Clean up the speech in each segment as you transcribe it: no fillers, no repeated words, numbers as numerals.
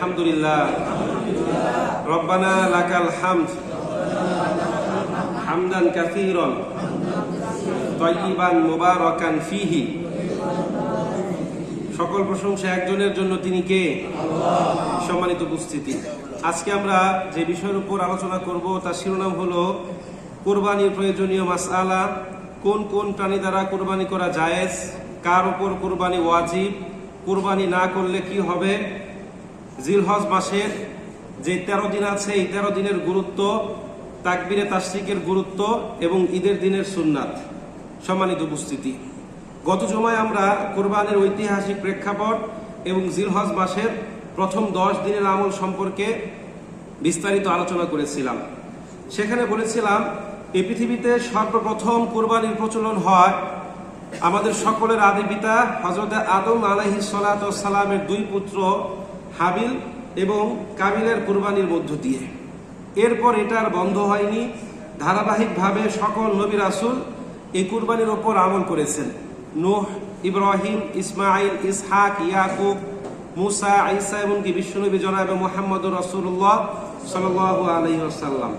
আলহামদুলিল্লাহ। রব্বানা লাকাল হামদ হামদান কাসীরান তাইয়িবান মুবারাকান ফীহি। সকল প্রশংসা একজনের জন্য, তিনি কে? আল্লাহ। সম্মানিত উপস্থিতি, আজকে আমরা যে বিষয়ের উপর আলোচনা করব তার শিরোনাম হলো কুরবানির প্রয়োজনীয় মাসআলা। কোন কোন প্রাণী দ্বারা কুরবানি করা জায়েজ, কার উপর কুরবানি ওয়াজিব, কুরবানি না করলে কি হবে, জিলহজ মাসের যে 13 দিন আছে এই 13 দিনের গুরুত্ব, তাকবীরে তাশরিকের গুরুত্ব এবং ঈদের দিনের সুন্নাত। সম্মানিত উপস্থিতি, গত জুমায় আমরা কুরবানির ঐতিহাসিক প্রেক্ষাপট এবং জিলহজ মাসের প্রথম 10 দিনের আমল সম্পর্কে বিস্তারিত আলোচনা করেছিলাম। সেখানে বলেছিলাম এই পৃথিবীতে সর্বপ্রথম কুরবানির প্রচলন হয় আমাদের সকলের আদি পিতা হযরত আদম আলাইহিস সালাতু ওয়াস সালামের 2 পুত্র হাবিল এবং কাবিলের কুরবানির মধ্য দিয়ে। এরপর এটা আর বন্ধ হয়নি, ধারাবাহিকভাবে সকল নবী রাসূল এই কুরবানির ওপর আমল করেছেন। নূহ, ইব্রাহিম, ইসমাঈল, ইসহাক, ইয়াকুব, মুসা, ঈসা এবং কি বিশ্বনবী জনাবে মুহাম্মদুর রাসূলুল্লাহ সাল্লাল্লাহু আলাইহি ওয়াসাল্লাম।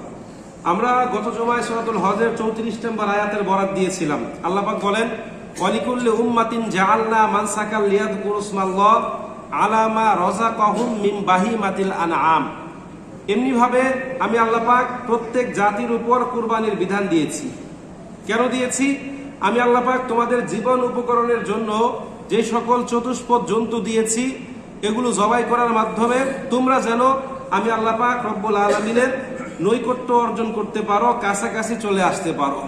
আমরা গত জুমায় সূরাতুল হজের 34 নম্বর আয়াতের বরাত দিয়েছিলাম। আল্লাহ পাক বলেন, ওয়ালিকুল্লি উম্মাতিন জাআলনা মানসাকাল লিয়াযকুরুসমাল্লাহ আলা মা রাযাকাহুম মিন বাহিমাতিল আনআম। এমনি ভাবে আমি আল্লাহ পাক প্রত্যেক জাতির উপর কুরবানির বিধান দিয়েছি। কেন দিয়েছি? আমি আল্লাহ পাক তোমাদের জীবন উপকরণের জন্য যে সকল চতুষ্পদ জন্তু দিয়েছি এগুলো জবাই করার মাধ্যমে তোমরা যেন আমি আল্লাহ পাক রব্বুল আলামিনের নৈকট্য অর্জন করতে পারো, কাছাকাছি চলে আসতে পারো।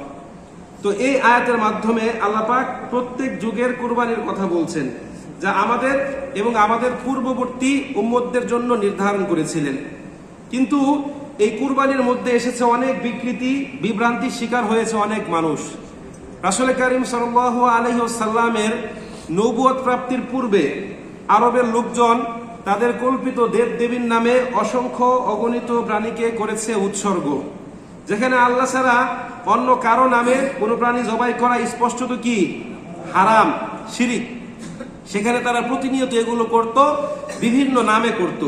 তো এই আয়াতের মাধ্যমে আল্লাহ পাক প্রত্যেক যুগের কুরবানির কথা বলছেন, যা আমাদের এবং আমাদের পূর্ববর্তী উম্মতদের জন্য নির্ধারণ করেছিলেন। কিন্তু এই কুরবানির মধ্যে এসেছে অনেক বিকৃতি, বিভ্রান্তির শিকার হয়েছে অনেক মানুষ। রাসূল কারীম সাল্লাল্লাহু আলাইহি ওয়াসাল্লামের নবুয়ত প্রাপ্তির পূর্বে আরবের লোকজন তাদের কল্পিত দেব দেবীর নামে অসংখ্য অগণিত প্রাণীকে করেছে উৎসর্গ, যেখানে আল্লাহ ছাড়া অন্য কারো নামে কোনো প্রাণী জবাই করা স্পষ্টত কি হারাম, শিরিক। সেখানে তারা প্রতিনিয়ত এগুলো করত, বিভিন্ন নামে করত,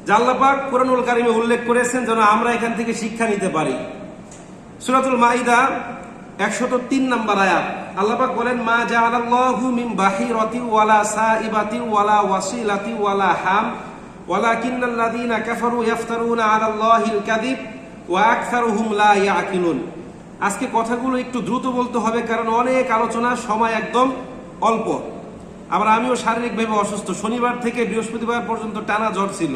যা আল্লাহ পাক কুরআনুল কারীমে উল্লেখ করেছেন যেন আমরা এখান থেকে শিক্ষা নিতে পারি। সূরাতুল মাইদা 103 নম্বর আয়াত আল্লাহ পাক বলেন, মা জাআলাল্লাহু মিন বাহিরাতি ওয়ালা সাইবাতি ওয়ালা ওয়াসিলাতি ওয়ালা হাম ওয়ালাকিন্নাল্লাযীনা কাফারু ইফতারুনা আলাল্লাহিল কাযিব ওয়া আকসারুহুম লা ইয়াকিলুন। আজকে কথাগুলো একটু দ্রুত বলতে হবে, কারণ অনেক আলোচনার সময় একদম অল্প। আবার আমিও শারীরিকভাবে অসুস্থ, শনিবার থেকে বৃহস্পতিবার পর্যন্ত টানা জ্বর ছিল।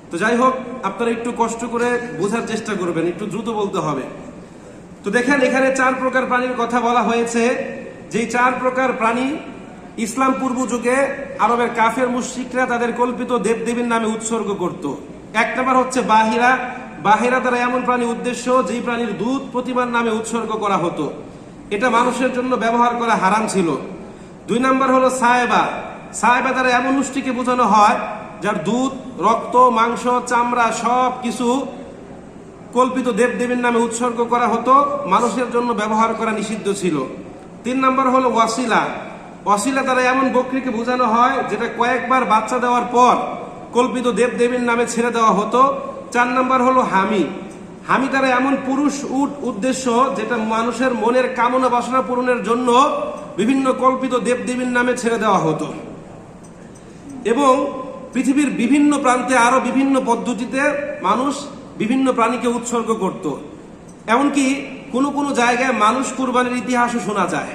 তো যাই হোক, আপনারা একটু কষ্ট করে বোঝার চেষ্টা করবেন, একটু দ্রুত বলতে হবে। তো দেখেন, এখানে 4 প্রকার প্রাণীর কথা বলা হয়েছে। যেই 4 প্রকার প্রাণী ইসলাম পূর্ব যুগে আরবের কাফের মুশরিকরা তাদের কল্পিত দেবদেবীর নামে উৎসর্গ করত। 1 নম্বর হচ্ছে বাহিরা। বাহিরা দ্বারা এমন প্রাণী উদ্দেশ্য যেই প্রাণীর দুধ প্রতিমার নামে উৎসর্গ করা হতো, এটা মানুষের জন্য ব্যবহার করা হারাম ছিল। 2 নম্বর হলো সায়েবা। সায়েবা দ্বারা এমন উষ্টিকে বোঝানো হয় যার দুধ, রক্ত, মাংস, চামড়া সব কিছু কল্পিত দেবদেবীর নামে উৎসর্গ করা হতো, মানুষের জন্য ব্যবহার করা নিষিদ্ধ ছিল। 3 নম্বর হলো ওয়াসিলা। ওয়াসিলা দ্বারা এমন বকরিকে বোঝানো হয় যেটা কয়েকবার বাচ্চা দেওয়ার পর কল্পিত দেবদেবীর নামে ছেড়ে দেওয়া হতো। 4 নম্বর হলো হামি। হামি দ্বারা এমন পুরুষ উট উদ্দেশ্য যেটা মানুষের মনের কামনা বাসনা পূরণের জন্য বিভিন্ন কল্পিত দেবদেবীর নামে ছেড়ে দেওয়া হতো। এবং পৃথিবীর বিভিন্ন প্রান্তে আরো বিভিন্ন পদ্ধতিতে মানুষ বিভিন্ন প্রাণীকে উৎসর্গ করত। এমনকি কোনো কোনো জায়গায় মানুষ কুরবানির ইতিহাসও শোনা যায়।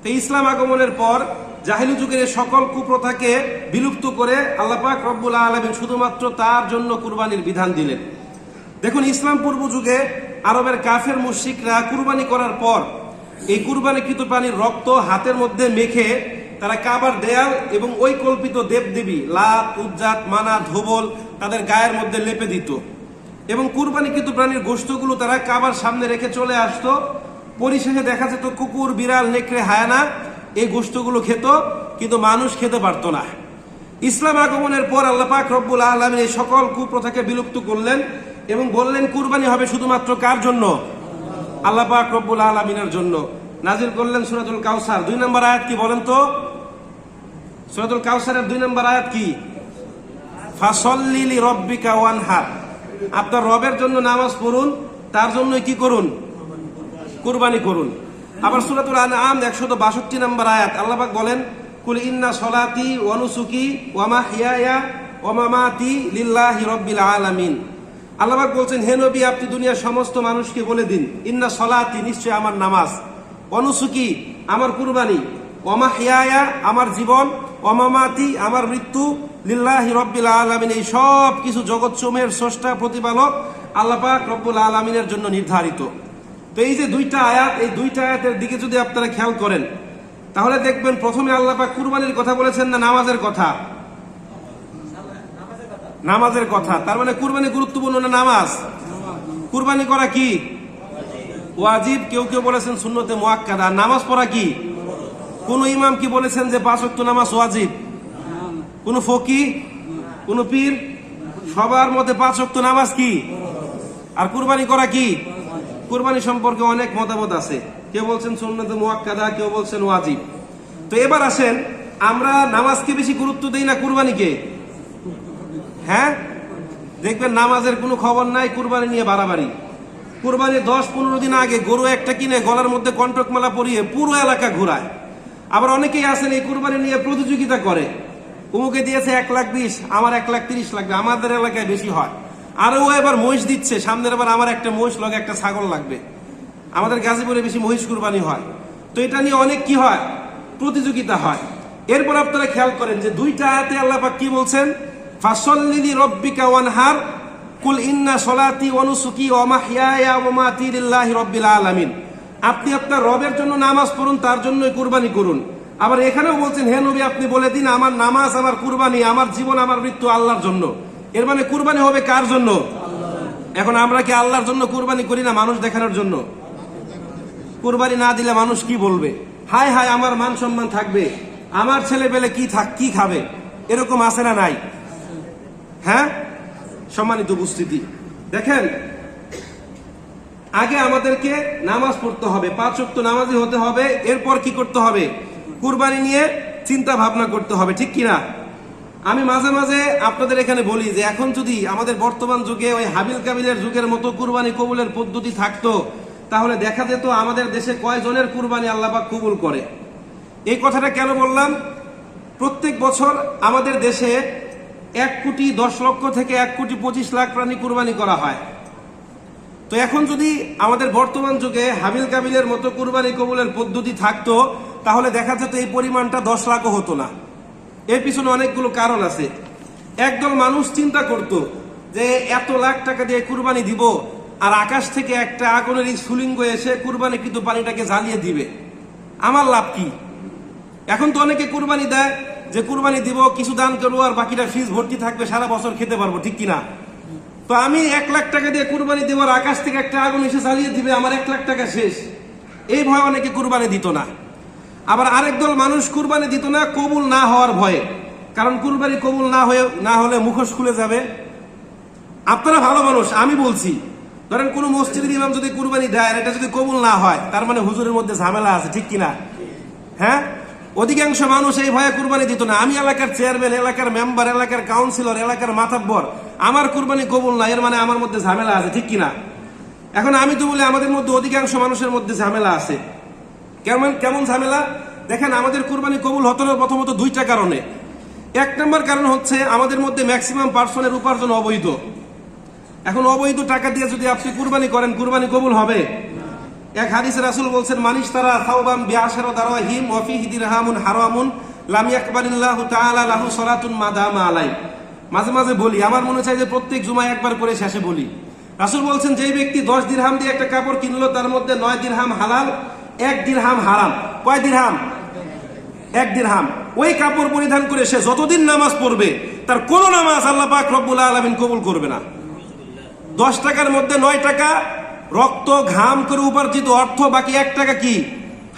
তো ইসলাম আগমনের পর জাহেলি যুগের সকল কুপ্রথাকে বিলুপ্ত করে আল্লাহ পাক রব্বুল আলামিন শুধুমাত্র তার জন্য কুরবানির বিধান দিলেন। দেখুন, ইসলাম পূর্ব যুগে আরবের কাফের মুশরিকরা কুরবানি করার পর এই কুরবানিকৃত প্রাণীর রক্ত হাতের মধ্যে মেখে তারা কাবার দেয়াল এবং ওই কল্পিত দেবদেবী লাত, উজ্জাত, মানাত, হোবল তাদের গায়ের মধ্যে লেপে দিত এবং কুরবানিকৃত প্রাণীর গোশতগুলো তারা কাবার সামনে রেখে চলে আসতো। পরিশেষে দেখা যেত কুকুর, বিড়াল, নেকড়ে, হায়ানা এই গোশতগুলো খেত, কিন্তু মানুষ খেতে পারতো না। ইসলাম আগমনের পর আল্লাহ পাক রব্বুল আলামিন এই সকল কুপ্রথাকে বিলুপ্ত করলেন এবং বললেন কুরবানি হবে শুধুমাত্র কার জন্য? আল্লাহ পাক রব্বুল আলামিনের জন্য। নাজিল করলেন সূরাতুল কাউসার। 2 নম্বর আয়াত কি বলেন তো? সূরাতুল কাউসারের 2 নম্বর আয়াত কি? ফাসল্লি লিরাব্বিকা ওয়ানহার, আপনার রবের জন্য নামাজ পড়ুন, তার জন্য কি করুন? কুরবানি করুন। আবার সূরাতুল আনআম 162 নম্বর আয়াত আল্লাহ পাক বলেন, কুল ইন্না সলাতি ওয়া নুসুকি ওয়া মাহইয়ায়া ওয়া মামাতি লিল্লাহি রাব্বিল আলামিন। আল্লাহ পাক বলছেন, হে নবী, আপনি দুনিয়ার সমস্ত মানুষকে বলে দিন, ইন্না সলাতি, নিশ্চয় আমার নামাজ, ওয়া নুসুকি, আমার কুরবানি, ওয়া মাহইয়ায়া, আমার জীবন, ওয়া মামাতি, আমার মৃত্যু, লিল্লাহি রাব্বিল আলামিন, এই সব কিছু জগৎসমূহের স্রষ্টা প্রতিপালক আল্লাহ পাক রব্বুল আলামিনের জন্য নির্ধারিত। তো এই যে দুইটা আয়াত, এই দুইটা আয়াতের দিকে যদি আপনারা খেয়াল করেন, তাহলে দেখবেন প্রথমে আল্লাহ পাক কুরবানির কথা বলেছেন না নামাজের কথা? নামাজের কথা। তার মানে কুরবানি গুরুত্বপূর্ণ না নামাজ? কুরবানি করা কি ওয়াজিব, কেউ কেউ বলেছেন সুন্নতে মুআক্কাদা। নামাজ পড়া কি? কোন ইমাম কি বলেছেন যে 5 ওয়াক্ত নামাজ ওয়াজিব? কোন ফকিহ, কোন পীর? সবার মতে 5 ওয়াক্ত নামাজ কি? আর কুরবানি করা কি? কুরবানি সম্পর্কে অনেক মতামত আছে, কেউ বলছেন সুন্নতে মুআক্কাদা, কেউ বলছেন ওয়াজিব। তো এবার আসেন, আমরা নামাজকে বেশি গুরুত্ব দেই না কুরবানিকে? হ্যাঁ, দেখবেন নামাজের কোনো খবর নাই, কুরবানি নিয়ে বাড়াবাড়ি। কুরবানির 10-15 দিন আগে গরু একটা কিনে গলার মধ্যে কণ্টকমালা পরিয়ে পুরো এলাকা ঘুরায়। আবার অনেকেই আছেন এই কুরবানি নিয়ে প্রতিযোগিতা করে, অমুকে দিয়েছে 1,20,000, আমার 1,30,000 লাগবে, আমাদের এলাকায় বেশি হয়। আর ও এবার মহিষ দিচ্ছে, সামনের বার আমার একটা মহিষ লগে একটা ছাগল লাগবে। আমাদের গাজীপুরে বেশি মহিষ কুরবানি হয়। তো এটা নিয়ে অনেক কি হয়, প্রতিযোগিতা হয়। এরপর আপনারা খেয়াল করেন যে দুইটা আয়াতে আল্লাহ পাক কি বলছেন, ফাসল্লি লিরাব্বিকা ওয়ানহার, কুল ইন্না সলাতি ওয়া নুসুকি ওয়া মাহইয়ায়া ওয়া মামাতি লিল্লাহি রাব্বিল আলামিন। আপনি আপনার রবের জন্য নামাজ পড়ুন, তার জন্যই কুরবানি করুন। আবার এখানেও বলছেন, হে নবী, আপনি বলে দিন, আমার নামাজ, আমার কুরবানি, আমার জীবন, আমার মৃত্যু আল্লাহর জন্য। এর মানে কুরবানি হবে কার জন্য? এখন আমরা কি আল্লাহর জন্য কুরবানি করি না মানুষ দেখানোর জন্য? কুরবানি না দিলে মানুষ কি বলবে? হায় হায়, আমার মান সম্মান থাকবে, আমার ছেলে পেলে কি খাবে, এরকম আছে না নাই? হ্যাঁ, সম্মানিত উপস্থিতি, দেখেন, আগে আমাদেরকে নামাজ পড়তে হবে, 5 ওয়াক্ত নামাজি হতে হবে। এরপর কি করতে হবে? কুরবানি নিয়ে চিন্তা ভাবনা করতে হবে, ঠিক কিনা? আমি মাঝে মাঝে আপনাদের এখানে বলি যে এখন যদি আমাদের বর্তমান যুগে ওই হাবিল কাবিলের যুগের মতো কুরবানি কবুলের পদ্ধতি থাকতো, তাহলে দেখা যেত আমাদের দেশে কয়জনের কুরবানি আল্লাহ পাক কবুল করে। এই কথাটা কেন বললাম? প্রত্যেক বছর আমাদের দেশে 1,10,00,000 থেকে 1,25,00,000 প্রাণী কুরবানি করা হয়। তো এখন যদি আমাদের বর্তমান যুগে হাবিল কাবিলের মতো কুরবানি কবুলের পদ্ধতি থাকতো, তাহলে দেখা যেত এই পরিমাণটা 10 লাখও হতো না। এর পিছনে অনেকগুলো কারণ আছে। একদল মানুষ চিন্তা করত যে এত লাখ টাকা দিয়ে কুরবানি দিব, আর আকাশ থেকে একটা আগুনের স্ফুলিঙ্গ এসে কুরবানি কিন্তু পানিটাকে জ্বালিয়ে দিবে, আমার লাভ কি? এখন তো অনেকে কুরবানি দেয় যে কুরবানি দিব, কিছু দান করবো, আর বাকিটা ফ্রিজ ভর্তি থাকবে, সারা বছর খেতে পারবো, ঠিক কিনা? তো আমি 1 লাখ টাকা দিয়ে কুরবানি দিব, আর আকাশ থেকে একটা আগুন এসে জ্বালিয়ে দিবে, আমার 1 লাখ টাকা শেষ। এই ভয়ে অনেকে কুরবানি দিত না। আবার আরেক দল মানুষ কুরবানি দিত না কবুল না হওয়ার ভয়ে, কারণ কুরবানি কবুল না হলে মুখোশ খুলে যাবে। আপনারা ভালো মানুষ, আমি বলছি, ধরেন কোন মসজিদের ইমাম যদি কুরবানি দেয়, এটা যদি কবুল না হয়, তার মানে হুজুরের মধ্যে ঝামেলা আছে, ঠিক কিনা? হ্যাঁ, অধিকাংশ মানুষ এই ভয়ে কুরবানি দিত না। আমি এলাকার চেয়ারম্যান, এলাকার মেম্বার, এলাকার কাউন্সিলর, এলাকার মাতাব্বর, আমার কুরবানি কবুল না, এর মানে আমার মধ্যে ঝামেলা আছে, ঠিক কিনা? এখন আমি তো বলি আমাদের মধ্যে অধিকাংশ মানুষের মধ্যে ঝামেলা আছে। কেমন ঝামেলা? দেখেন, আমাদের কুরবানি কবুল হতো না প্রথমত 2টা কারণে। 1 নম্বর কারণ হচ্ছে আমাদের মধ্যে ম্যাক্সিমাম পার্সনের উপার্জন অবৈধ। এখন অবৈধ টাকা দিয়ে যদি আপনি কুরবানি করেন, কুরবানি কবুল হবে? এক হাদিসে রাসূল বলছেন, মানিশ তারা সাওবাম বিআশারা দারওয়াহিম ওয়া ফিহি দিরহামুন হারামুন লাম ইয়াকবালিল্লাহু তাআলা লাহু সালাতুন মাদামা আলাই। মাঝে মাঝে বলি, আমার মনে চাই যে প্রত্যেক জুমায় একবার করে শেষে বলি। রাসূল বলছেন, যেই ব্যক্তি 10 দিরহাম দিয়ে একটা কাপড় কিনলো, তার মধ্যে 9 দিরহাম হালাল, 1 দিরহাম হারাম। কয় দিরহাম? 1 দিরহাম। ওই কাপড় পরিধান করে সে যতদিন নামাজ পড়বে, তার কোন নামাজ আল্লাহ পাক রব্বুল আলামিন কবুল করবে না। 10 টাকার মধ্যে 9 টাকা রক্ত ঘাম করে উপার্জিত অর্থ, বাকি 1 টাকা কি?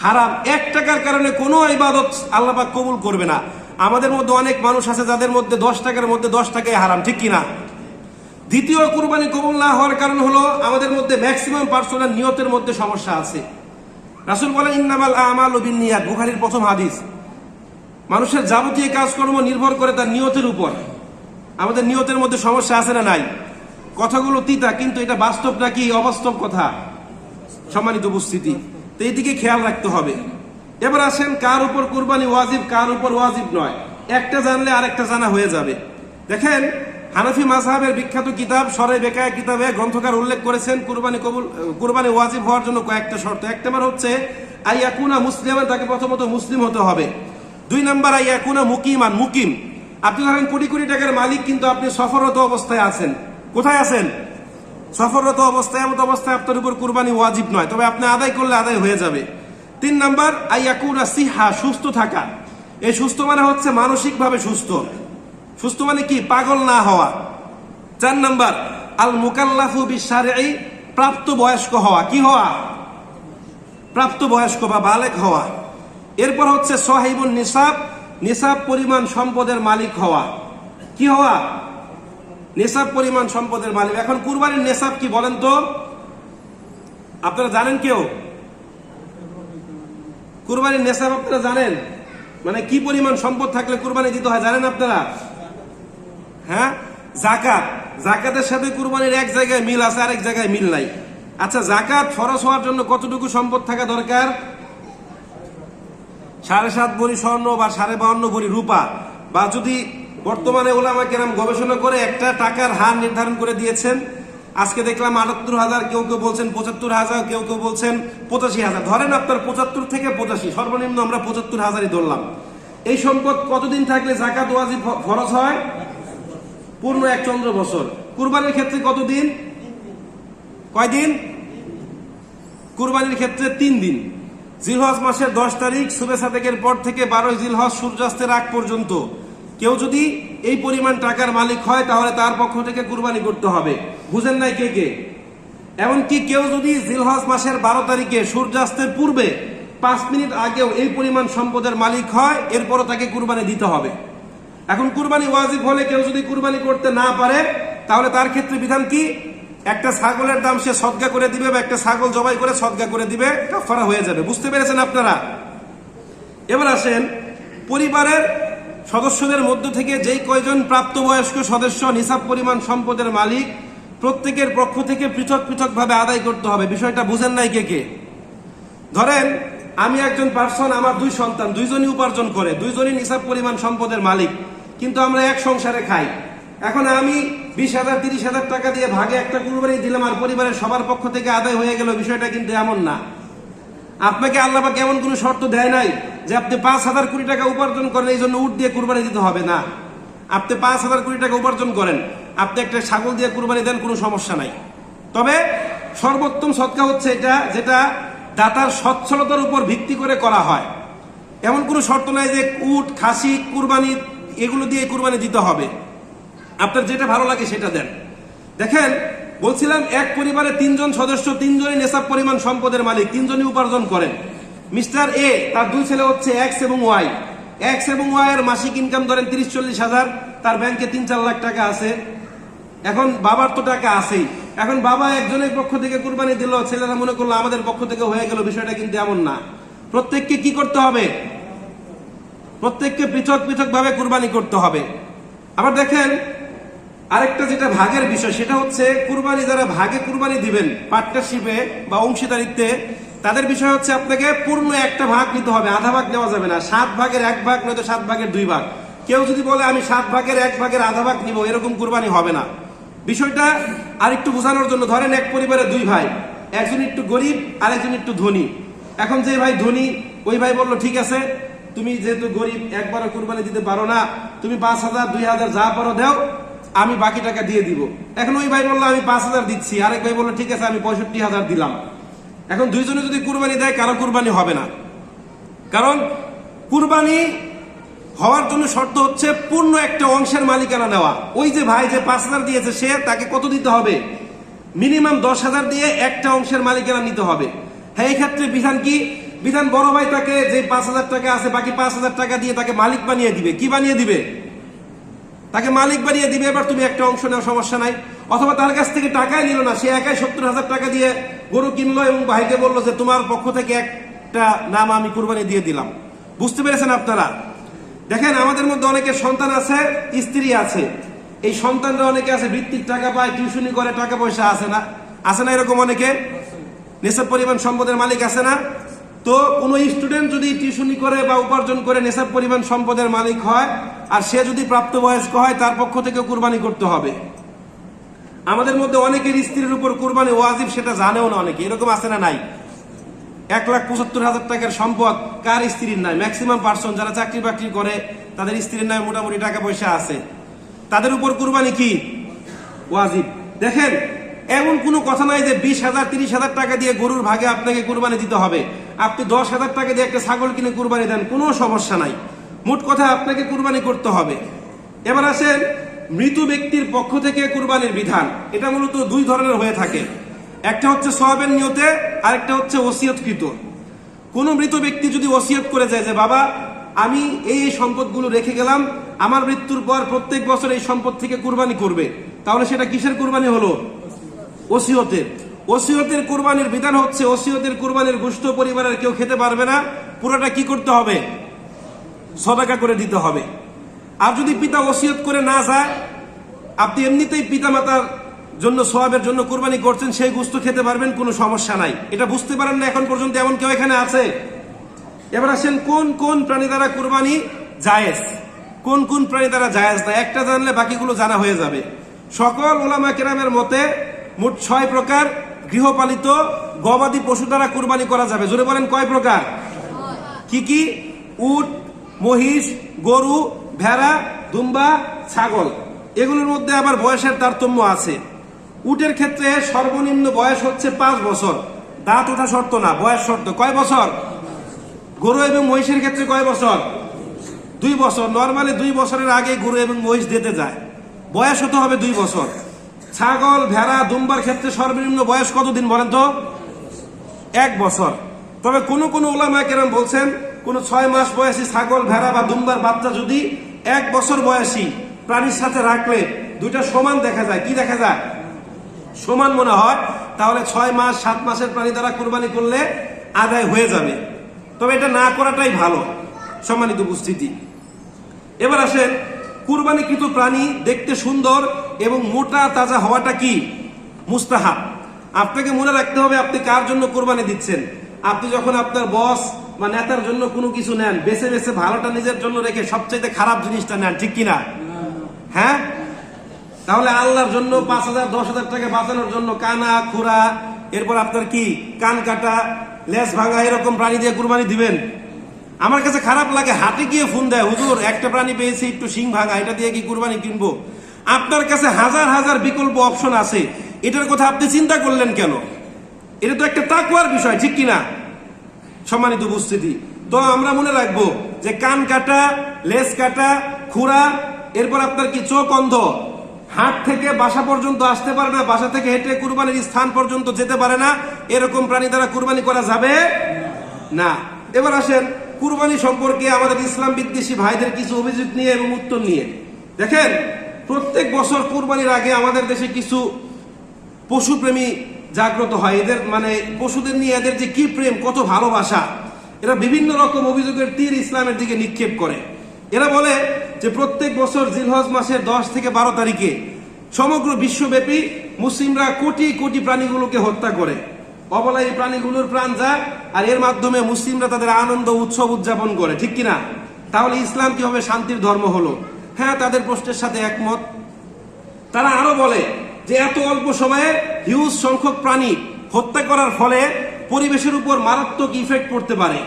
হারাম। 1 টাকার কারণে কোনো ইবাদত আল্লাহ পাক কবুল করবে না। আমাদের মধ্যে অনেক মানুষ আছে যাদের মধ্যে 10 টাকার মধ্যে 10 টাকাই হারাম, ঠিক কিনা? দ্বিতীয় কুরবানি কবুল না হওয়ার কারণ হলো আমাদের মধ্যে ম্যাক্সিমাম পার্সনের নিয়তের মধ্যে সমস্যা আছে। রাসূল বলেন, ইন্নামাল আমালু বিন্নিয়াত, বুখারীর প্রথম হাদিস। মানুষের যাবতীয় কাজকর্ম নির্ভর করে তার নিয়তের উপর। আমাদের নিয়তের মধ্যে সমস্যা আছে না নাই? কথাগুলো তিতা, কিন্তু এটা বাস্তবটা কি অবাস্তব কথা? সম্মানিত উপস্থিতি, তো এইদিকে খেয়াল রাখতে হবে। এবার আসেন, কার উপর কুরবানি ওয়াজিব, কার উপর ওয়াজিব নয়, একটা জানলে আরেকটা জানা হয়ে যাবে। দেখেন, হানাফি মাযহাবের বিখ্যাত কিতাব শরহ বেকায়া কিতাবে গ্রন্থকার উল্লেখ করেছেন কুরবানি ওয়াজিব হওয়ার জন্য কয়েকটা শর্ত। এক নম্বর হচ্ছে আইয়াকুনা মুসলিমান, তাকে প্রথমত মুসলিম হতে হবে। 2 নম্বর আইয়াকুনা মুকিমান, মুকিম। আপনি ধরেন কোটি কোটি টাকার মালিক, কিন্তু আপনি সফররত অবস্থায় আছেন। কোথায় আছেন? সফররত অবস্থায়। এমন অবস্থায় আপনার উপর কুরবানি ওয়াজিব নয়, তবে আপনি আদায় করলে আদায় হয়ে যাবে। 3 নম্বর আইয়াকুনা সিহা, সুস্থ থাকা। এই সুস্থ মানে হচ্ছে মানসিকভাবে সুস্থ। সুস্থ মানে কি? পাগল না হওয়া। 4 নম্বর আল মুকাল্লাফু বিশারঈ, প্রাপ্ত বয়স্ক হওয়া। কি হওয়া? প্রাপ্ত বয়স্ক বা বালেগ হওয়া। এরপর হচ্ছে সাহিবুন নিসাব, নিসাব পরিমাণ সম্পদের মালিক হওয়া। কি হওয়া? নিসাব পরিমাণ সম্পদের মালিক। এখন কুরবানির নিসাব কি বলেন তো? আপনারা জানেন কেউ? কুরবানির নিসাব আপনারা জানেন? মানে কি পরিমাণ সম্পদ থাকলে কুরবানি দিতে হয় জানেন আপনারা? হ্যাঁ, যাকাত। যাকাতের সাথে কুরবানির এক জায়গায় মিল আছে, আরেক জায়গায় মিল নাই। আচ্ছা, যাকাত ফরজ হওয়ার জন্য কতটুকু সম্পদ থাকা দরকার? 7.5 ভরি স্বর্ণ বা 52.5 ভরি রূপা, বা যদি বর্তমানে ওলামা কেরাম গবেষণা করে একটা টাকার হার নির্ধারণ করে দিয়েছেন। আজকে দেখলাম 78,000, কেউ কেউ বলছেন 75,000, কেউ কেউ বলছেন 85,000। ধরেন আপনার 75 থেকে 85, সর্বনিম্ন আমরা 75,000ই ধরলাম। এই সম্পদ কতদিন থাকলে যাকাত ওয়াজিব ফরজ হয়? পূর্ণ 1 চন্দ্র বছর। কুরবানির ক্ষেত্রে কতদিন? কয়দিন? কুরবানির ক্ষেত্রে 3 দিন। জিলহজ মাসের 10 তারিখ সুবে সাদেকের পর থেকে 12 জিলহজ সূর্যাস্তের আগ পর্যন্ত কেউ যদি এই পরিমাণ টাকার মালিক হয়, তাহলে তার পক্ষ থেকে কুরবানি করতে হবে। বুঝেন নাই কে কে? এমনকি কেউ যদি জিলহজ মাসের 12 তারিখে সূর্যাস্তের পূর্বে 5 মিনিট আগেও এই পরিমাণ সম্পদের মালিক হয়, এরপরও তাকে কুরবানি দিতে হবে। এখন কুরবানি ওয়াজিব হলে কেউ যদি কুরবানি করতে না পারে, তাহলে তার ক্ষেত্রে বিধান কি? একটা ছাগলের দাম সে সদকা করে দিবে, বা একটা ছাগল জবাই করে সদকা করে দিবে, কাফারা হয়ে যাবে। বুঝতে পেরেছেন আপনারা? এবার আসেন, পরিবারের সদস্যদের মধ্য থেকে যেই কয়জন প্রাপ্তবয়স্ক সদস্য নিসাব পরিমাণ সম্পদের মালিক, প্রত্যেকের পক্ষ থেকে পৃথক পৃথক ভাবে আদায় করতে হবে। বিষয়টা বুঝেন নাই কে কে? ধরেন আমি একজন পার্সন, আমার 2 সন্তান, 2জনই উপার্জন করে, 2জনই নিসাব পরিমাণ সম্পদের মালিক, কিন্তু আমরা এক সংসারে খাই। এখন আমি 20,000 30,000 টাকা দিয়ে ভাগে একটা কুরবানি দিলাম, আর পরিবারের সবার পক্ষ থেকে আদায় হয়ে গেল। বিষয়টা কিন্তু এমন না। আপনাকে আল্লাহ পাক এমন কোনো শর্ত দেয় নাই যে আপনি 5,000 কোটি টাকা উপার্জন করেন, এই জন্য উট দিয়ে কুরবানি দিতে হবে না। আপনি 5,000 কোটি টাকা উপার্জন করেন, আপনি একটা ছাগল দিয়ে কুরবানি দেন, কোনো সমস্যা নাই। তবে সর্বোত্তম সদকা হচ্ছে এটা, যেটা দাতার সচ্ছলতার উপর ভিত্তি করে করা হয়। এমন কোনো শর্ত নাই যে উট, খাসি, কুরবানি এগুলো দিয়ে কুরবানি দিতে হবে। আপনার যেটা ভালো লাগে সেটা দেন। দেখেন, বলছিলাম এক পরিবারে 3 জন সদস্য, 3 জনই নেশাব পরিমাণ সম্পদের মালিক, 3 জনই উপার্জন করেন। মিস্টার এ, তার 2 ছেলে হচ্ছে এক্স এবং ওয়াই। এক্স এবং ওয়াই এর মাসিক ইনকাম ধরেন 30-40 হাজার, তার ব্যাংকে 3-4 লাখ টাকা আছে। এখন বাবার তো টাকা আছেই। এখন বাবা একজনের পক্ষ থেকে কুরবানি দিল, ছেলেরা মনে করলো আমাদের পক্ষ থেকে হয়ে গেল। বিষয়টা কিন্তু এমন না। প্রত্যেককে কি করতে হবে? প্রত্যেককে পৃথক পৃথক ভাবে কুরবানি করতে হবে। আবার দেখেন, আরেকটা যেটা ভাগের বিষয়, সেটা হচ্ছে কুরবানি যারা ভাগে কুরবানি দিবেন, পার্টনারশিপে বা অংশীদারিত্বে, তাদের বিষয় হচ্ছে আপনাকে পূর্ণ একটা ভাগ নিতে হবে, আধা ভাগ নেওয়া যাবে না। 7 ভাগের 1 ভাগ, নয়তো 7 ভাগের 2 ভাগ। কেউ যদি বলে আমি 7 ভাগের 1 ভাগের আধা ভাগ নিব, এরকম কুরবানি হবে না। বিষয়টা আরেকটু বোঝানোর জন্য, ধরেন এক পরিবারে 2 ভাই, একজন একটু গরিব আর একজন একটু ধনী। এখন যে ভাই ধনী, ওই ভাই বললো ঠিক আছে, তুমি যেহেতু গরিব একবারও কুরবানি দিতে পারো না, তুমি 5,000 2,000 যা পারো দাও, আমি বাকি টাকা দিয়ে দিব। এখন ওই ভাই বললো আমি 5,000 দিচ্ছি, আরেক ভাই বললো ঠিক আছে আমি 65,000 দিলাম। এখন 2 জনে যদি কুরবানি দেয়, কারো কুরবানি হবে না। কারণ কুরবানি হওয়ার জন্য শর্ত হচ্ছে পূর্ণ একটা অংশের মালিকানা নেওয়া। ওই যে ভাই যে 5,000 দিয়েছে, সে তাকে কত দিতে হবে? মিনিমাম 10,000 দিয়ে একটা অংশের মালিকানা নিতে হবে। হ্যাঁ, এই ক্ষেত্রে বিধান কি? বিধান বড় ভাই তাকে যে 5,000 টাকা আছে, বাকি 5,000 টাকা দিয়ে তাকে মালিক বানিয়ে দিবে। কি বানিয়ে দিবে? তাকে মালিক বানিয়ে দিবে। এবার তুমি একটা অংশ নেওয়া, সমস্যা নাই। অথবা তার কাছ থেকে টাকাই নিল না, সে একাই 70,000 টাকা দিয়ে গরু কিনলো এবং ভাইকে বললো যে তোমার পক্ষ থেকে একটা নাম আমি কুরবানি দিয়ে দিলাম। বুঝতে পেরেছেন আপনারা? দেখেন, আমাদের মধ্যে অনেকের সন্তান আছে, স্ত্রী আছে। এই সন্তানরা অনেকে আছে বৃত্তির টাকা পায়, টিউশনি করে, টাকা পয়সা আছে না, এরকম অনেকে নেশাব পরিমাণ সম্পদের মালিক আছে না? তো কোনো স্টুডেন্ট যদি টিউশনি করে বা উপার্জন করে নেশাব পরিমাণ সম্পদের মালিক হয়, আর সে যদি প্রাপ্তবয়স্ক হয়, তার পক্ষ থেকে কুরবানি করতে হবে। আমাদের মধ্যে অনেকের স্ত্রীর উপর কুরবানি ওয়াজিব, সেটা জানেও না অনেকে, এরকম আছে না নাই? 1,75,000 টাকার সম্পদ কার স্ত্রীর নাই? ম্যাক্সিমাম পার্সন যারা চাকরি বাকরি করে তাদের স্ত্রীর নামে মোটামুটি টাকা পয়সা আছে, তাদের উপর কুরবানি কি ওয়াজিব। দেখেন, এমন কোনো কথা নাই যে 20,000 30,000 টাকা দিয়ে গরুর ভাগে আপনাকে কুরবানি দিতে হবে। আপনি 10,000 টাকা দিয়ে একটা ছাগল কিনে কুরবানি দেন, কোনো সমস্যা নাই। মোট কথা আপনাকে কুরবানি করতে হবে। এবার আসেন মৃত ব্যক্তির পক্ষ থেকে কুরবানির বিধান। এটা মূলত দুই ধরনের হয়ে থাকে, একটা হচ্ছে সওয়াবের নিয়তে, আরেকটা হচ্ছে ওসিয়তকৃত। কোন মৃত ব্যক্তি যদি ওসিয়ত করে যায় যে বাবা আমি এই সম্পদগুলো রেখে গেলাম, আমার মৃত্যুর পর প্রত্যেক বছর এই সম্পদ থেকে কুরবানি করবে, তাহলে সেটা কিসের কুরবানি হলো? ওসিয়তের। ওসিয়তের কুরবানির বিধান হচ্ছে ওসিয়তের কুরবানির গোশত পরিবারের কেউ খেতে পারবে না, পুরোটা কি করতে হবে? সদাকা করে দিতে হবে। আর যদি পিতা ওসিয়ত করে না যায়, আপনি এমনিতেই পিতা মাতার জন্য সওয়াবের জন্য কুরবানি করছেন, সেই গোশত খেতে পারবেন, কোনো সমস্যা নাই। এটা বুঝতে পারেন না এখন পর্যন্ত? এমন কেউ এখানে আছে? এবার আসেন কোন কোন প্রাণী দ্বারা কুরবানি জায়েজ, কোন কোন প্রাণী দ্বারা জায়েজ না। একটা জানলে বাকিগুলো জানা হয়ে যাবে। সকল উলামা কেরামের মতে মোট 6 প্রকার গৃহপালিত গবাদি পশু দ্বারা কুরবানি করা যাবে। জোরে বলেন কয় প্রকার? কি কি? উট, মহিষ, গরু, ভেড়া, দুম্বা, ছাগল। এগুলোর মধ্যে আবার বয়সের তারতম্য আছে। উটের ক্ষেত্রে সর্বনিম্ন বয়স হচ্ছে 5 বছর, দাঁত ওঠা শর্ত না, বয়স শর্ত। কয় বছর? গরু এবং মহিষের ক্ষেত্রে কয় বছর? 2 বছর। নর্মালি 2 বছরের আগে গরু এবং মহিষ দিতে যায়, বয়স হতে হবে 2 বছর। ছাগল, ভেড়া, দুম্বার ক্ষেত্রে সর্বনিম্ন বয়স কতদিন বলেন তো? 1 বছর। তবে কোন কোন উলামা কেরাম বলছেন কোন 6 মাস বয়সী ছাগল, ভেড়া বা দুম্বার বাচ্চা যদি 1 বছর বয়সী প্রাণীর সাথে রাখলে দুইটা সমান দেখা যায়। কি দেখা যায়? সমান মনে হয়। তাহলে 6 মাস 7 মাসের প্রাণী দ্বারা কুরবানি করলে আদায় হয়ে যাবে। তবে এটা না করাটাই ভালো, সম্মানিত উপস্থিতি। এবার আসেন কুরবানিকৃত প্রাণী দেখতে সুন্দর এবং মোটা তাজা হওয়াটা কি মুস্তাহাব। আপনাকে মনে রাখতে হবে আপনি কার জন্য কুরবানি দিচ্ছেন। আপনি যখন আপনার বস বা নেতার জন্য কোনো কিছু নেন, বেছে বেছে ভালোটা নিজের জন্য রেখে সবচেয়ে খারাপ জিনিসটা নেন, ঠিক কিনা? হ্যাঁ, তাহলে আল্লাহর জন্য 5,000 10,000 টাকা বাঁচানোর জন্য কানা, খুরা, এরপর আপনার কি কান কাটা, লেজ ভাঙা এরকম প্রাণী দিয়ে কুরবানি দিবেন? আমার কাছে খারাপ লাগে, হাটে গিয়ে ফোন দেয়, হুজুর একটা প্রাণী পেয়েছি একটু শিং ভাঙা, এটা দিয়ে কি কুরবানি কিনবো? আপনার কাছে হাজার হাজার বিকল্প অপশন আছে, এটার কথা আপনি চিন্তা করলেন কেন? এটা তো একটা তাকওয়ার বিষয়, ঠিক কিনা সম্মানিত উপস্থিতি? তো আমরা মনে রাখবো যে কান কাটা, লেজ কাটা, খুরা, এরপর আপনার কি চোখ অন্ধ, হাট থেকে বাসা পর্যন্ত আসতে পারে না, বাসা থেকে হেঁটে কুরবানির স্থান পর্যন্ত যেতে পারে না, এরকম প্রাণী দ্বারা কুরবানি করা যাবে না। এবার আসেন কুরবানি সম্পর্কে আমাদের ইসলাম বিদ্বেষী ভাইদের কিছু অভিযোগ নিয়ে এবং উত্তর নিয়ে। দেখেন, প্রত্যেক বছর কুরবানির আগে আমাদের দেশে কিছু পশুপ্রেমী জাগ্রত হয়। এদের মানে পশুদের নিয়ে এদের যে কি প্রেম, কত ভালোবাসা, এরা বিভিন্ন রকম অভিযোগের তীর ইসলামের দিকে নিক্ষেপ করে। এরা বলে যে প্রত্যেক বছর জিলহজ মাসের 10 থেকে 12 তারিখে সমগ্র বিশ্বব্যাপী মুসলিমরা কোটি কোটি প্রাণীগুলোকে হত্যা করে, অবলা এই প্রাণীগুলোর প্রাণ যায়, আর এর মাধ্যমে মুসলিমরা তাদের আনন্দ উৎসব উদযাপন করে, ঠিক কিনা? তাহলে ইসলাম কিভাবে শান্তির ধর্ম হলো? হ্যাঁ, তাদের প্রশ্নের সাথে একমত। তারা আরো বলে যে এত অল্প সময়ে হিউজ সংখ্যক প্রাণী হত্যা করার ফলে পরিবেশের উপর মারাত্মক ইফেক্ট পড়তে পারে।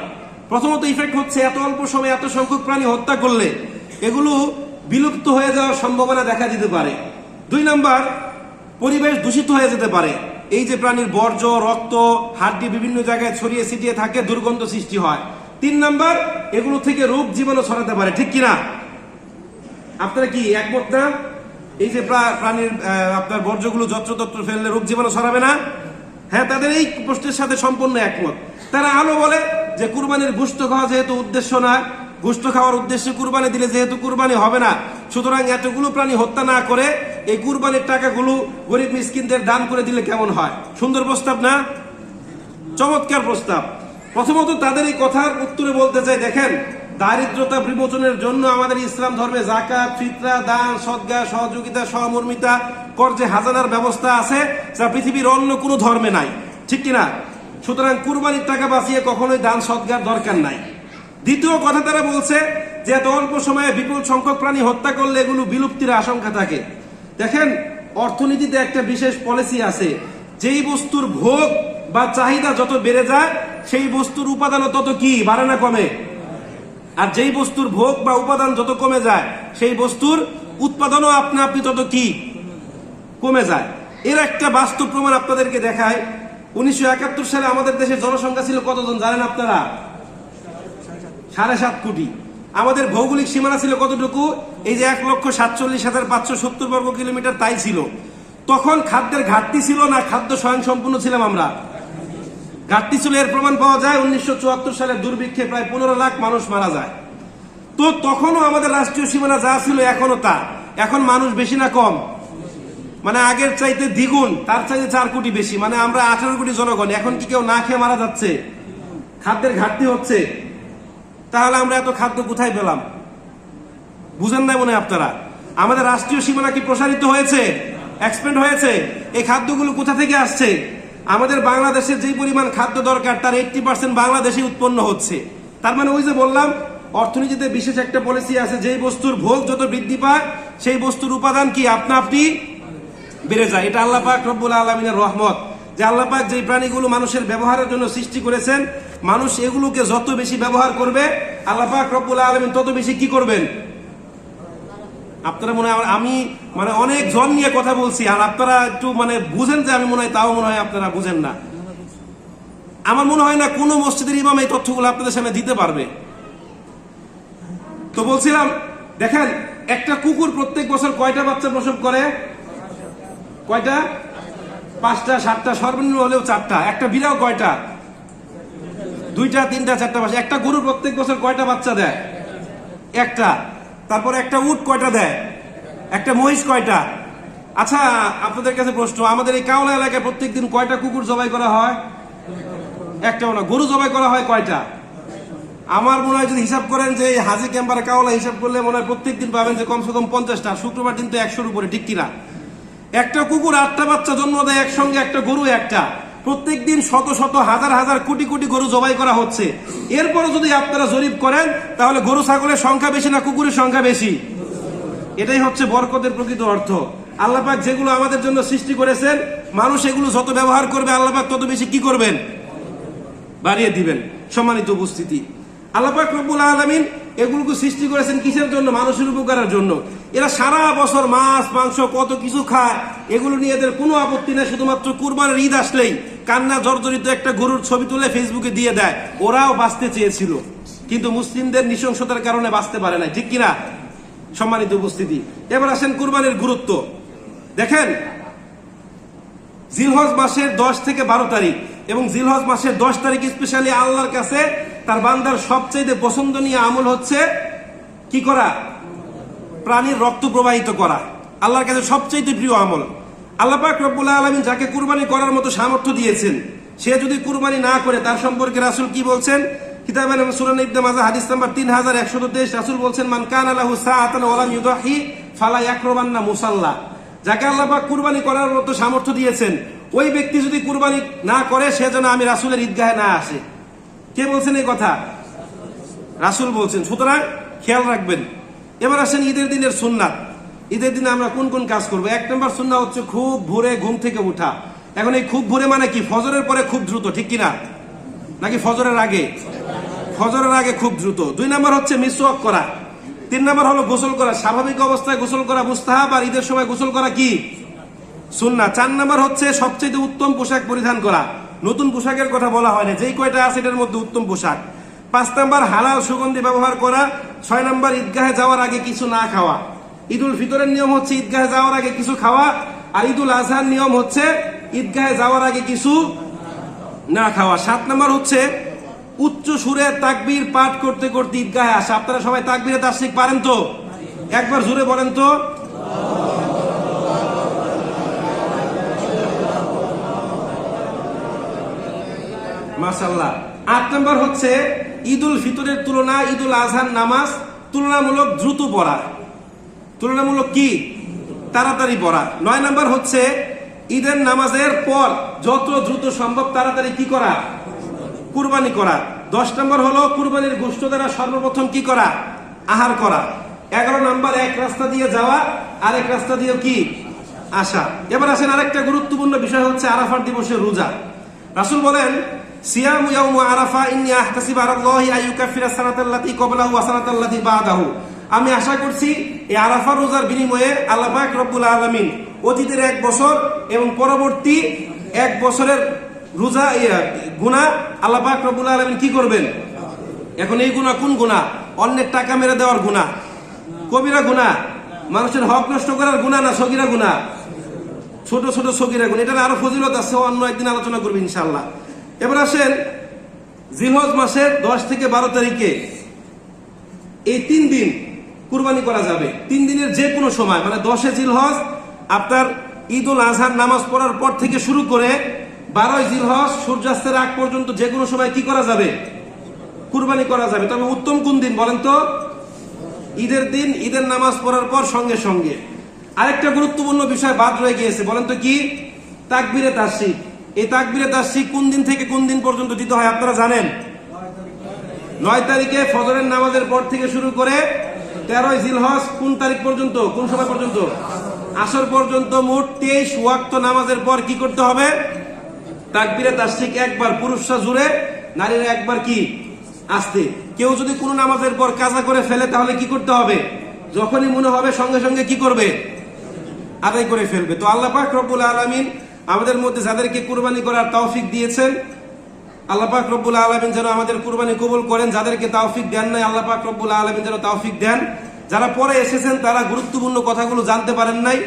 প্রথমত ইফেক্ট হচ্ছে এত অল্প সময়ে এত সংখ্যক প্রাণী হত্যা করলে এগুলো বিলুপ্ত হয়ে যাওয়ার সম্ভাবনা দেখা দিতে পারে। 2 নাম্বার, পরিবেশ দূষিত হয়ে যেতে পারে। এই যে প্রাণীর বর্জ্য, রক্ত, হাড্ডি বিভিন্ন জায়গায় ছড়িয়ে ছিটিয়ে থাকে, দুর্গন্ধ সৃষ্টি হয়। 3 নাম্বার, এগুলো থেকে রোগ জীবাণু ছড়াতে পারে, ঠিক কিনা? আপনারা কি একমত না? এই যে প্রাণীর আপনার বর্জ্যগুলো যত্রতত্র ফেললে রোগ জীবাণু ছড়াবে না? হ্যাঁ, তাদের এই প্রশ্নের সাথে সম্পূর্ণ একমত। তারা আলো বলে যে কুরবানির গোশত খাওয়া যেহেতু উদ্দেশ্য না, গোশত খাওয়ার উদ্দেশ্যে কুরবানি দিলে যেহেতু কুরবানি হবে না, সুতরাং এতগুলো প্রাণী হত্যা না করে এই কুরবানির টাকাগুলো গরিব মিসকিনদের দান করে দিলে কেমন হয়? সুন্দর প্রস্তাব না? চমৎকার প্রস্তাব। প্রথমত তাদের এই কথার উত্তরে বলতে চাই, দেখেন দারিদ্রতা বিমোচনের জন্য আমাদের ইসলাম ধর্মে যাকাত, ফিতরা, দান, সদকা, সহযোগিতা, সহমর্মিতা, কর্জে হাজানার ব্যবস্থা আছে, যা পৃথিবীর অন্য কোনো ধর্মে নাই, ঠিক কিনা? সুতরাং কুরবানির টাকা বাঁচিয়ে কখনোই দান সদকার দরকার নাই। দ্বিতীয় কথা তারা বলছে যে এত অল্প সময়ে বিপুল সংখ্যক প্রাণী হত্যা করলে এগুলো বিলুপ্তির আশঙ্কা থাকে। দেখেন, অর্থনীতিতে একটা বিশেষ পলিসি আছে, যেই বস্তুর ভোগ বা চাহিদা যত বেড়ে যায় সেই বস্তুর উপাদানও তত কি বাড়ে না কমে, আর যেই বস্তুর ভোগ বা উপাদান যত কমে যায় সেই বস্তুর উৎপাদনও আপনা আপনি তত কি কমে যায়। এর একটা বাস্তব প্রমাণ আপনাদেরকে দেখায়। 1971 সালে আমাদের দেশের জনসংখ্যা ছিল কতজন জানেন আপনারা? 7.5 কোটি। আমাদের ভৌগোলিক সীমানা ছিল কতটুকু? এই যে 1,47,570 বর্গ কিলোমিটার, তাই ছিল। তখন খাদ্যের ঘাটতি ছিল না, খাদ্য স্বয়ংসম্পূর্ণ ছিলাম আমরা? ঘাটতি ছিল। এর প্রমাণ পাওয়া যায় 1974 সালের দুর্ভিক্ষে প্রায় 15 লাখ মানুষ মারা যায়। তো তখনও আমাদের রাষ্ট্রীয় সীমানা যা ছিল এখনো তা। এখন মানুষ বেশি না কম? মানে আগের চাইতে দ্বিগুণ, তার চাইতে 4 কোটি বেশি, মানে আমরা 18 কোটি জনগণ। এখন কি কেউ না খেয়ে মারা যাচ্ছে? খাদ্যের ঘাটতি হচ্ছে। তাহলে আমরা এত খাদ্য কোথায় পেলাম? বুঝেন না মনে হয় আপনারা? আমাদের রাষ্ট্রীয় সীমানা কি প্রসারিত হয়েছে, এক্সপেন্ড হয়েছে? এই খাদ্যগুলো কোথা থেকে আসছে? আমাদের বাংলাদেশের যেই পরিমাণ খাদ্য দরকার তার 80% বাংলাদেশে উৎপন্ন হচ্ছে। তার মানে ওই যে বললাম, অর্থনীতিতে বিশেষ একটা পলিসি আছে, যেই বস্তুর ভোগ যত বৃদ্ধি পায় সেই বস্তুর উপাদান কি আপনা আপনি বেড়ে যায়। এটা আল্লাহ পাক রব্বুল আলামিনের রহমত, যে আল্লাহ পাক যেই প্রাণীগুলো মানুষের ব্যবহারের জন্য সৃষ্টি করেছেন, মানুষ এগুলোকে যত বেশি ব্যবহার করবে আল্লাহ পাক রব্বুল আলামিন তত বেশি কি করবেন। আপনারা মনে হয় আমি মানে অনেক জন নিয়ে কথা বলছি, আর আপনারা একটু মানে বুঝেন যে আমি মনে হয়, তাও মনে হয় আপনারা বুঝেন না। আমার মনে হয় না কোনো মসজিদের ইমাম এই তথ্যগুলো আপনাদের সামনে দিতে পারবে। তো বলছিলাম, দেখেন, একটা কুকুর প্রত্যেক বছর কয়টা বাচ্চা প্রসব করে? কয়টা? 5টা, 7টা, সর্বনিম্ন হলেও 4টা। একটা বিড়াল কয়টা? 2টা, 3টা, 4টা বাচ্চা। একটা গরু প্রত্যেক বছর কয়টা বাচ্চা দেয়? একটা। তারপর একটা উট কয়টা দেয়? একটা মহিষ কয়টা? আচ্ছা, আপনাদের কাছে প্রশ্ন, আমাদের এই কাওলা এলাকায় প্রত্যেকদিন কয়টা কুকুর জবাই করা হয়? একটাও না। গরু জবাই করা হয় কয়টা? আমার মনে হয় যদি হিসাব করেন যে হাজি ক্যাম্পার কাওলা হিসাব করলে মনে হয় প্রত্যেকদিন পাবেন যে কমসে কম 50টা। শুক্রবার দিন তো 100-র উপরে, ঠিক কিনা? একটা কুকুর 8টা বাচ্চা জন্ম দেয় একসঙ্গে, একটা গরু একটা। প্রত্যেকদিন শত শত হাজার হাজার কোটি কোটি গরু জবাই করা হচ্ছে। এরপরও যদি আপনারা জরিপ করেন তাহলে গরু ছাগলের সংখ্যা বেশি না কুকুরের সংখ্যা বেশি? এটাই হচ্ছে বরকতের প্রকৃত অর্থ। আল্লাহ পাক যেগুলো আমাদের জন্য সৃষ্টি করেছেন, মানুষ এগুলো যত ব্যবহার করবে আল্লাহ পাক তত বেশি কি করবেন? বাড়িয়ে দিবেন। সম্মানিত উপস্থিতি, আল্লাহ পাক রব্বুল আলামিন এগুলোকে সৃষ্টি করেছেন কিসের জন্য? মানুষের উপকারের জন্য। এরা সারা বছর মাছ মাংস কত কিছু খায়, এগুলো নিয়ে এদের কোনো আপত্তি নেই। শুধুমাত্র কুরবানির ঈদ আসলেই কান্না জর্জরিত একটা গরুর ছবি তুলে ফেসবুকে দিয়ে দেয়। ওরাও বাঁচতে চেয়েছিল, কিন্তু মুসলিমদের নৃশংসতার কারণে বাঁচতে পারে না, ঠিক কিনা? সম্মানিত উপস্থিতি, এবার আসেন কুরবানির গুরুত্ব। দেখেন, জিলহজ মাসের 10 থেকে 12 তারিখ এবং জিলহজ মাসের 10 তারিখ স্পেশালি আল্লাহর কাছে তার বান্দার সবচেয়ে পছন্দনীয় আমল হচ্ছে কি করা? প্রাণীর রক্ত প্রবাহিত করা। আল্লাহর কাছে সবচেয়ে প্রিয় আমল। আল্লাহ পাক রব্বুল আলামিন যাকে কুরবানি করার মতো সামর্থ্য দিয়েছেন, সে যদি কুরবানি না করে তার সম্পর্কে রাসূল কি বলছেন? কিতাবে সুনান ইবনে মাজাহ হাদিস নাম্বার 3123 রাসূল বলছেন, মান কানা লাহু সাআতান ওয়া লাম ইউদাহি ফালা ইয়াকরবান্না মুসাল্লা। যাকে আল্লাহ পাক কুরবানি করার মতো সামর্থ্য দিয়েছেন, ওই ব্যক্তি যদি কুরবানি না করে সে যেন আমি রাসূলের ঈদগাহে না আসে। কে বলছেন এই কথা? রাসূল বলছেন। সুতরাং খেয়াল রাখবেন। এবার আসেন ঈদের দিনের সুন্নাত। ঈদের দিনে আমরা কোন কোন কাজ করবো? 1 নম্বর সুন্নাত হচ্ছে খুব ভোরে ঘুম থেকে উঠা। এখন এই খুব ভোরে মানে কি? ফজরের পরে খুব দ্রুত, ঠিক কিনা? নাকি ফজরের আগে? ফজরের আগে খুব দ্রুত। 2 নম্বর হচ্ছে মিসওয়াক করা। 3 নম্বর হলো গোসল করা। স্বাভাবিক অবস্থায় গোসল করা মুস্তাহাব, আর ঈদের সময় গোসল করা কি? সুন্নাত। 4 নম্বর হচ্ছে সবচেয়ে উত্তম পোশাক পরিধান করা। নতুন পোশাকের কথা বলা হয় না, যেই কয়টা আছে এটার মধ্যে উত্তম পোশাক। 5 নম্বর হালাল সুগন্ধি ব্যবহার করা। 6 নম্বর ঈদগাহে যাওয়ার আগে কিছু না খাওয়া। ঈদুল ফিতরের নিয়ম হচ্ছে ঈদগাহে যাওয়ার আগে কিছু খাওয়া, আর ঈদুল আজহার নিয়ম হচ্ছে ঈদগাহে যাওয়ার আগে কিছু না খাওয়া। 7 নম্বর হচ্ছে উচ্চ সুরে তাকবীর পাঠ করতে করতে ঈদগাহে আসা। আপনারা সবাই তাকবীরে তাসবিহ পারেন তো? একবার জোরে বলেন তো। মাশাআল্লাহ। 8 নম্বর হচ্ছে ঈদুল ফিতরের তুলনা ঈদুল আজহার নামাজ তুলনামূলক দ্রুত পড়া, তুলনামূলক কি তাড়াতাড়ি পড়া। 9 নাম্বার হচ্ছে ঈদের নামাজের পর যত দ্রুত সম্ভব তাড়াতাড়ি কি করা, কুরবানি করা। 10 নম্বর হলো কুরবানির গোশত দ্বারা সর্বপ্রথম কি করা, আহার করা। 11 নম্বর এক রাস্তা দিয়ে যাওয়া, আরেক রাস্তা দিয়ে কি আসা। এবার আসেন আরেকটা গুরুত্বপূর্ণ বিষয় হচ্ছে আরাফার দিবসের রোজা। রাসূল বলেন সিয়ামু ইয়াউমু আরাফা ইন্নী আহতাসিবু আলাল্লাহি আইয়ুকাফিরা সানাতাল্লাতী ক্বাবলাহু ওয়া সানাতাল্লাতী বা'দাহু। আমি আশা করছি এই আরাফা রোজার বিনিময়ে আল্লাহ পাক রব্বুল আলামিন অতীতের 1 বছর এবং পরবর্তী 1 বছরের রোজা গুনাহ আল্লাহ পাক রব্বুল আলামিন কি করবেন। এখন এই গুনাহ কোন গুনাহ? অন্যের টাকা মেরে দেওয়ার গুনাহ, কবিরা গুনাহ, মানুষের হক নষ্ট করার গুনাহ না সগীরা গুনাহ? ছোট ছোট সগীরা গুনাহ। এটার আরো ফজিলত আছে, অন্য একদিন আলোচনা করব ইনশাআল্লাহ। এবার আসেন জিলহজ মাসের 10 থেকে 12 তারিখে এই 3 দিন কুরবানি করা যাবে। 3 দিনের যে কোনো সময়, মানে 10 জিলহজ আপনার ঈদুল আজহার নামাজ পড়ার পর থেকে শুরু করে 12 জিলহজ সূর্যাস্তের আগ পর্যন্ত যে কোনো সময় কি করা যাবে, কুরবানি করা যাবে। তবে উত্তম কোন দিন বলেন তো? ঈদের দিন, ঈদের নামাজ পড়ার পর সঙ্গে সঙ্গে। আরেকটা গুরুত্বপূর্ণ বিষয় বাদ রয়ে গিয়েছে, বলেন তো কি? তাকবীরে তাশরিক। এই তাকবীরে তাশরিক কোন দিন থেকে কোন দিন পর্যন্ত দিতে হয় আপনারা জানেন? 9 তারিখে ফজরের নামাজের পর থেকে শুরু করে 13 জিলহজ কোন তারিখ পর্যন্ত, কোন সময় পর্যন্ত? আসর পর্যন্ত। মোট 23 ওয়াক্ত নামাজের পর কি করতে হবে? তাকবীরে তাশরিক একবার, পুরুষরা জুড়ে, নারীরা একবার কি আস্তে। কেউ যদি কোনো নামাজের পর কাজা করে ফেলে তাহলে কি করতে হবে? যখনই মনে হবে সঙ্গে সঙ্গে কি করবে? আদায় করে ফেলবে। তো আল্লাহ পাক রব্বুল আলামিন আমাদের মধ্যে যাদেরকে কুরবানি করার তৌফিক দিয়েছেন, আল্লাহ পাক রব্বুল আলামিন যেন আমাদের কুরবানি কবুল করেন। যাদেরকে তৌফিক দেন নাই, আল্লাহ পাক রব্বুল আলামিন যেন তৌফিক দেন। যারা পরে এসেছেন তারা গুরুত্বপূর্ণ কথাগুলো জানতে পারেন নাই,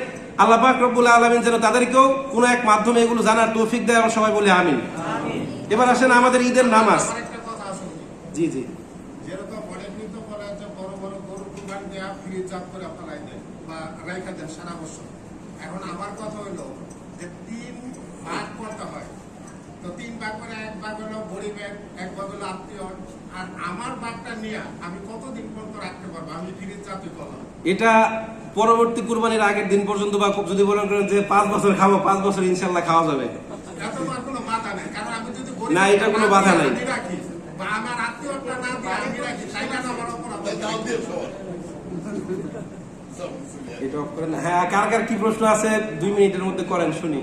আল্লাহ পাক রব্বুল আলামিন যেন তাদেরকেও কোনো এক মাধ্যমে এগুলো জানার তৌফিক দেয়। আমরা সবাই বলি আমিন। এবার আসেন আমাদের ঈদের নামাজ। জি জি, যেরকম অনেকদিন তো বলা হচ্ছে বড় বড় গরু কুরবানি দেওয়া ফ্রিজ জাত করে আপনারা দেন বা রাইখা দেন সারা বছর। এখন আমার কথা হইলো যে 3 ভাগ করতে হয়, তো 3 ভাগ করে 1 ভাগ হলো গরিবের, 1 ভাগ হলো আত্মীয়, আর আমার ভাগটা নিয়ে আমি কতদিন পর্যন্ত রাখতে পারবো? আমি ফ্রিজ জাতই করলাম। এটা পরবর্তী কুরবানির আগের দিন পর্যন্ত, বা যদি বলেন করেন যে 5 বছর খাবো, 5 বছর ইনশাআল্লাহ খাওয়া যাবে। এত কোনো বাধা নেই, কারণ আমি যদি গরিব না, এটা কোনো বাধা নাই। আমি রাখি বা আমার আত্মীয়টা না দিয়ে আমি রাখি, তাইলে না বড় অপরাধ। এটা অফ করেন। হ্যাঁ, কার কার কি প্রশ্ন আছে 2 মিনিটের মধ্যে করেন শুনি।